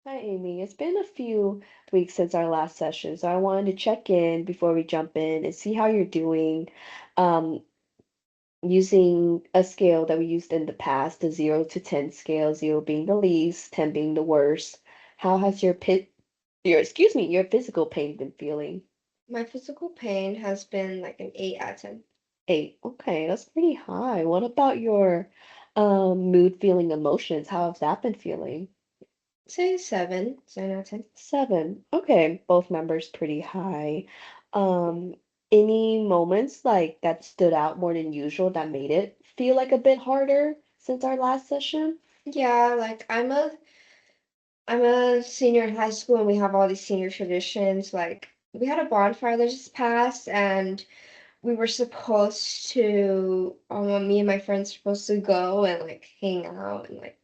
Hi, Amy. It's been a few weeks since our last session, so I wanted to check in before we jump in and see how you're doing. Um, Using a scale that we used in the past, the 0 to 10 scale, 0 being the least, 10 being the worst. How has your physical pain been feeling? My physical pain has been like an 8 out of 10. 8. Okay, that's pretty high. What about your mood, feeling, emotions? How has that been feeling? Say 7, 7 out of 10. 7. Okay, both numbers pretty high. Um, any moments like that stood out more than usual that made it feel like a bit harder since our last session? Yeah, like I'm a senior in high school and we have all these senior traditions. Like we had a bonfire that just passed and we were supposed to me and my friends were supposed to go and like hang out and like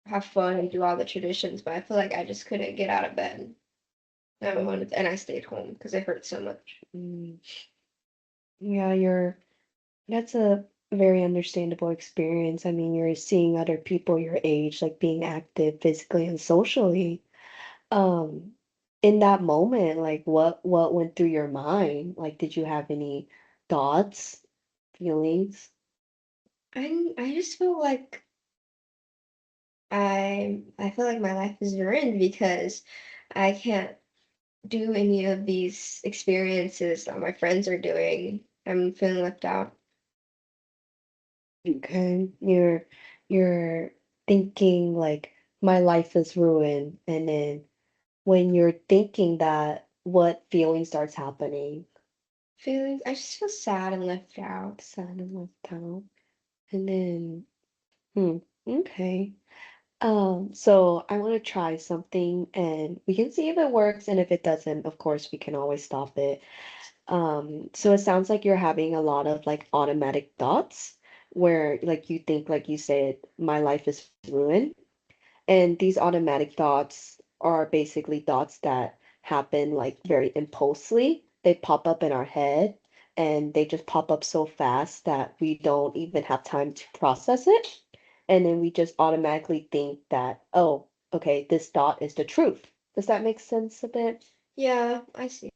have fun and do all the traditions, but I feel like I just couldn't get out of bed. Mm, And I stayed home because it hurt so much. mm. Yeah, that's a very understandable experience. I mean, you're seeing other people your age like being active physically and socially. Um, in that moment, like what went through your mind? Like, did you have any thoughts, feelings? I just feel like I feel like my life is ruined because I can't do any of these experiences that my friends are doing. I'm feeling left out. Okay, you're thinking like my life is ruined, and then when you're thinking that, what feeling starts happening? Feelings, I just feel sad and left out. Sad and left out, and then hmm, okay. So I want to try something, and we can see if it works, and if it doesn't, of course, we can always stop it. So it sounds like you're having a lot of like automatic thoughts where like you think, like you said, my life is ruined. And these automatic thoughts are basically thoughts that happen like very impulsively. They pop up in our head and they just pop up so fast that we don't even have time to process it. And then we just automatically think that, oh, okay, this thought is the truth. Does that make sense a bit? Yeah, I see.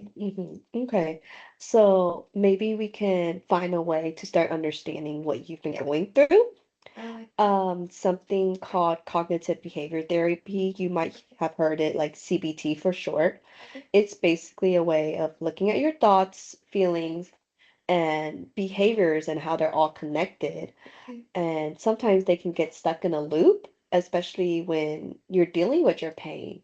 Okay. So maybe we can find a way to start understanding what you've been going through. I like that. Something called cognitive behavior therapy. You might have heard it like CBT for short. Okay. It's basically a way of looking at your thoughts, feelings, and behaviors and how they're all connected. Okay. And sometimes they can get stuck in a loop, especially when you're dealing with your pain.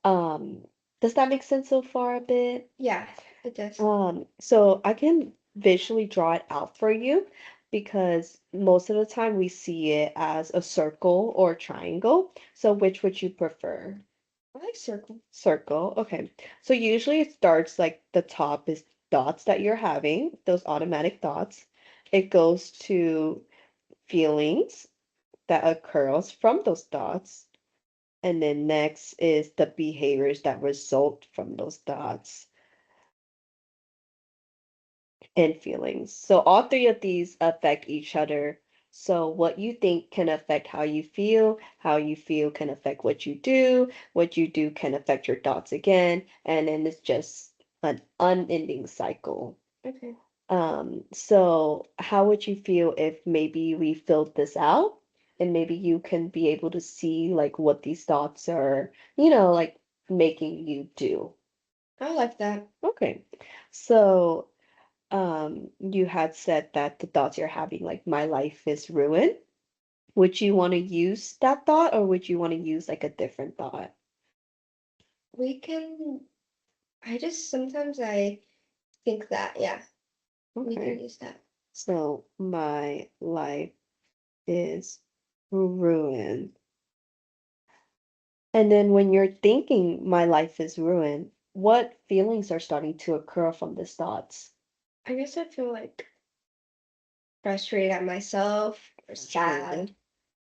Um, does that make sense so far a bit? Yeah, it does. So I can visually draw it out for you because most of the time we see it as a circle or a triangle. So which would you prefer? I like circle. Circle. Okay. So usually it starts like the top is thoughts that you're having, those automatic thoughts. It goes to feelings that occurs from those thoughts. And then next is the behaviors that result from those thoughts. And feelings. So all three of these affect each other. So what you think can affect how you feel can affect what you do can affect your thoughts again, and then it's just an unending cycle. Okay. So how would you feel if maybe we filled this out and maybe you can be able to see like what these thoughts are, like making you do? I like that. Okay. So you had said that the thoughts you're having, like my life is ruined. Would you want to use that thought or would you want to use like a different thought? We can I just sometimes I think that, yeah, we can Okay. use that. So my life is ruined. And then when you're thinking my life is ruined, what feelings are starting to occur from these thoughts? I guess I feel like frustrated at myself or Frustrated. sad,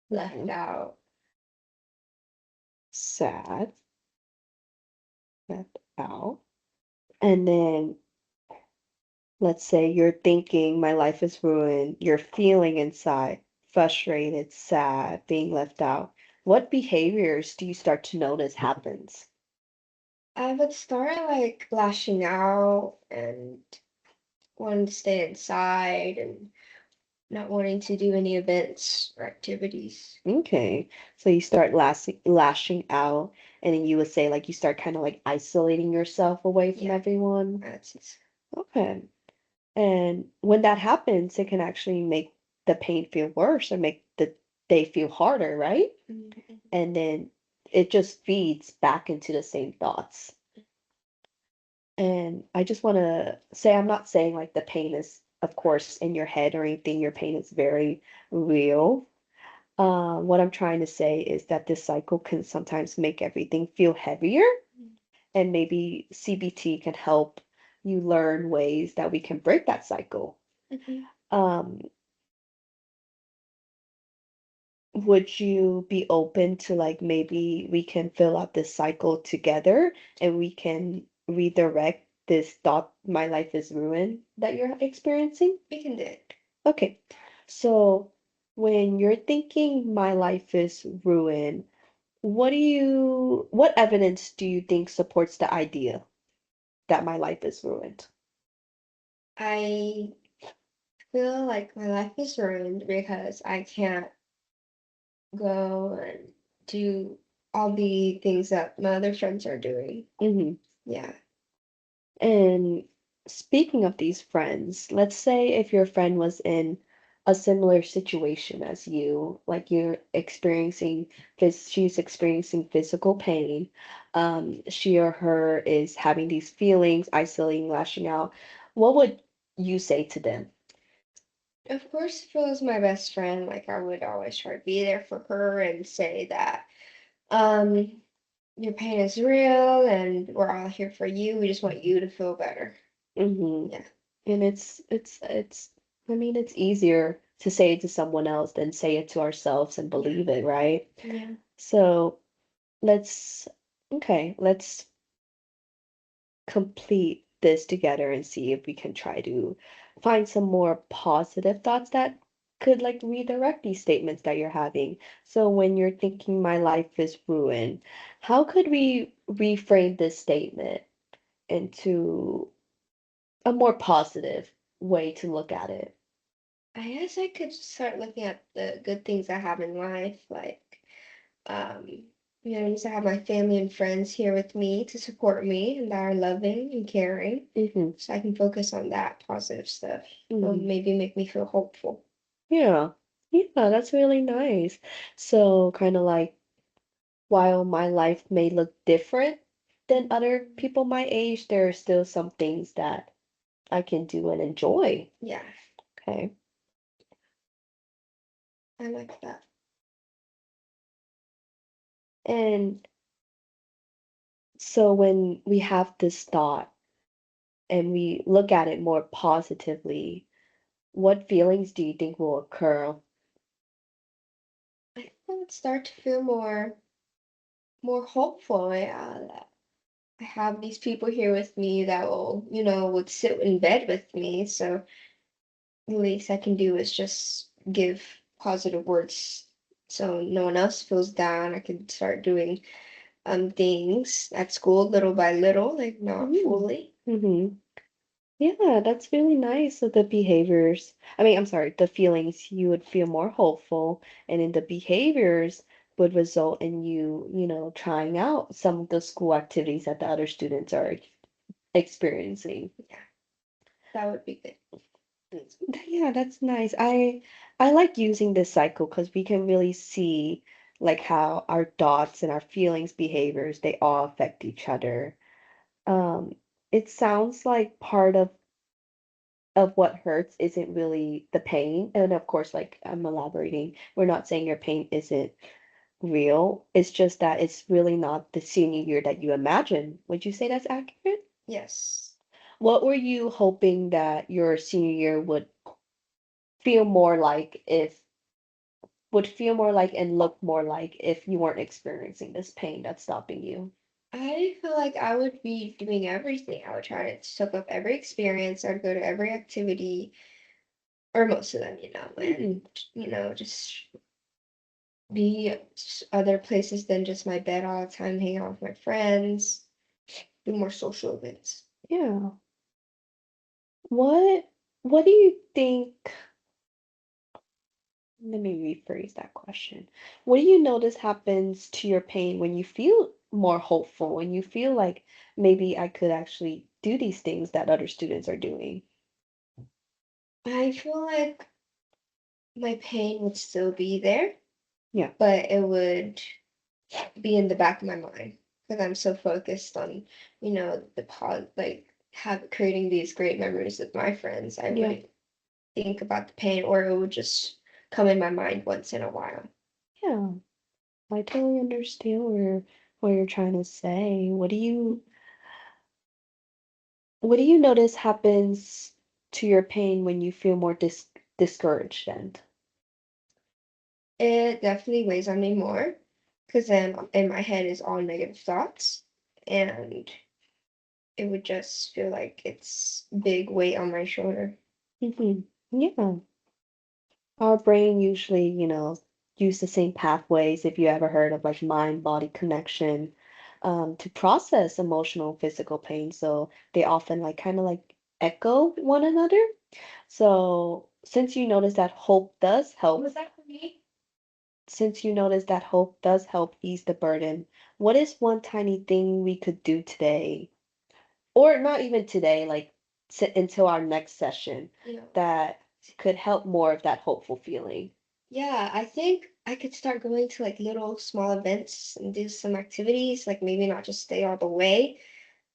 left Okay. out. Sad, left out. And then let's say you're thinking, my life is ruined. You're feeling inside, frustrated, sad, being left out. What behaviors do you start to notice happens? I would start like lashing out and wanting to stay inside and not wanting to do any events or activities. Okay. So you start lashing out, and then you would say like you start kind of like isolating yourself away from Yeah, everyone. that's Okay. And when that happens, it can actually make the pain feel worse or make the day feel harder, right? mhm. And then it just feeds back into the same thoughts. And I just want to say, I'm not saying like the pain is, of course, in your head or anything. Your pain is very real. What I'm trying to say is that this cycle can sometimes make everything feel heavier, and maybe CBT can help you learn ways that we can break that cycle. Mhm. Um, would you be open to like maybe we can fill out this cycle together and we can redirect this thought, my life is ruined, that you're experiencing? We can do it. Okay, so when you're thinking my life is ruined, what evidence do you think supports the idea that my life is ruined? I feel like my life is ruined because I can't go and do all the things that my other friends are doing. Hmm. Yeah. And speaking of these friends, let's say if your friend was in a similar situation as you, like she's experiencing physical pain, she or her is having these feelings, isolating, lashing out, what would you say to them? Of course, if it was my best friend, like I would always try to be there for her and say that, um, your pain is real and we're all here for you. We just want you to feel better. Hmm. Yeah. And I mean, it's easier to say it to someone else than say it to ourselves and Yeah. believe it, right? Yeah. So let's, okay, let's complete this together and see if we can try to find some more positive thoughts that could like redirect these statements that you're having. So when you're thinking my life is ruined, how could we reframe this statement into a more positive way to look at it? I guess I could start looking at the good things I have in life, like, um, just to have my family and friends here with me to support me and that are loving and caring. Hmm. So I can focus on that positive stuff. Hmm. Maybe make me feel hopeful. Yeah. Yeah, that's really nice. So kind of like while my life may look different than other Mhm. people my age, there are still some things that I can do and enjoy. Yeah, Okay. I like that. And so when we have this thought and we look at it more positively, what feelings do you think will occur? I think I would start to feel more hopeful. That I have these people here with me that would sit in bed with me. So the least I can do is just give positive words so no one else feels down. I can start doing things at school little by little, like not Mm. fully. Mm-hmm. Yeah, that's really nice. So the behaviors, I mean, I'm sorry, the feelings, you would feel more hopeful, and then the behaviors would result in you, trying out some of the school activities that the other students are experiencing. Yeah, that would be good. Yeah, that's nice. I like using this cycle because we can really see like how our thoughts and our feelings, behaviors, they all affect each other. Um, it sounds like part of what hurts isn't really the pain. And of course, like I'm elaborating, we're not saying your pain isn't real. It's just that it's really not the senior year that you imagine. Would you say that's accurate? Yes. What were you hoping that your senior year feel more like if would feel more like and look more like if you weren't experiencing this pain that's stopping you? I feel like I would be doing everything. I would try to soak up every experience. I'd go to every activity, or most of them, Hmm. and just be other places than just my bed all the time, hang out with my friends, do more social events. Yeah. What what do you think let me rephrase that question. What do you notice happens to your pain when you feel more hopeful, when you feel like maybe I could actually do these things that other students are doing? I feel like my pain would still be there, Yeah. but it would be in the back of my mind because I'm so focused on, the like have creating these great memories with my friends. I Yeah. wouldn't think about the pain, or it would just come in my mind once in a while. Yeah. I totally understand what you're trying to say. What do you notice happens to your pain when you feel more discouraged then? It definitely weighs on me more because then in my head is all negative thoughts, and it would just feel like it's big weight on my shoulder. Hmm. Yeah. Our brain usually, use the same pathways, if you ever heard of like mind-body connection, to process emotional and physical pain. So they often like kind of like echo one another. So Was that for me? since you notice that hope does help ease the burden, what is one tiny thing we could do today, or not even today, like until our next session, Yeah. that could help more of that hopeful feeling? Yeah, I think I could start going to like little small events and do some activities, like maybe not just stay all the way,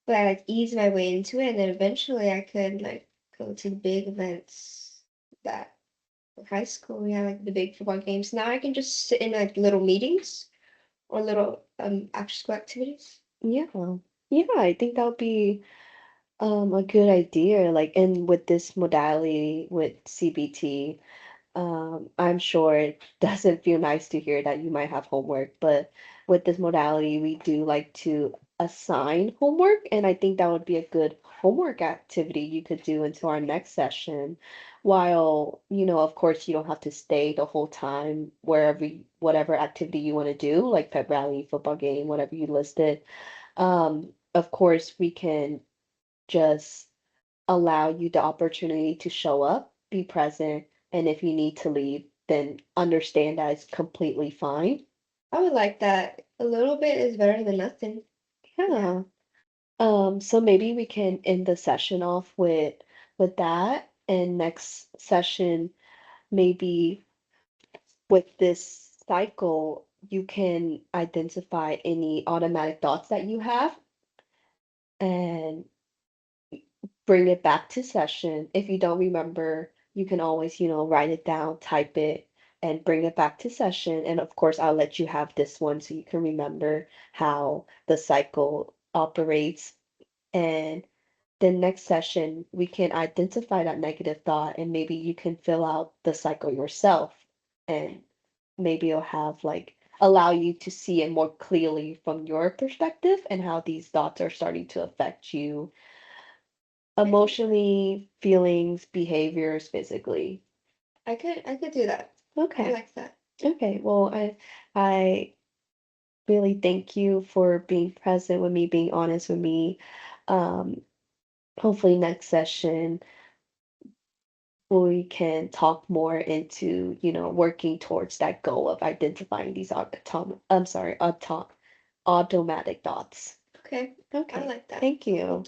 but I like ease my way into it, and then eventually I could like go to the big events that in high school, yeah, like the big football games. Now I can just sit in like little meetings or little after school activities. Yeah. Yeah, I think that would be a good idea. Like, and with this modality with CBT, I'm sure it doesn't feel nice to hear that you might have homework, but with this modality, we do like to assign homework, and I think that would be a good homework activity you could do into our next session. While, of course, you don't have to stay the whole time whatever activity you want to do, like pep rally, football game, whatever you listed. Of course, we can just allow you the opportunity to show up, be present, and if you need to leave, then understand that it's completely fine. I would like that. A little bit is better than nothing. Yeah. Yeah. So maybe we can end the session off with that, and next session, maybe with this cycle, you can identify any automatic thoughts that you have and bring it back to session. If you don't remember, you can always, write it down, type it, and bring it back to session. And of course, I'll let you have this one so you can remember how the cycle operates. And the next session, we can identify that negative thought and maybe you can fill out the cycle yourself. And maybe it'll have like allow you to see it more clearly from your perspective and how these thoughts are starting to affect you I think emotionally, feelings, behaviors, physically. I could do that. I Okay. like that. Okay. Well, I really thank you for being present with me, being honest with me. Um, Hopefully next session we can talk more into, working towards that goal of identifying these automatic thoughts. Okay. I Okay. like that. Thank you.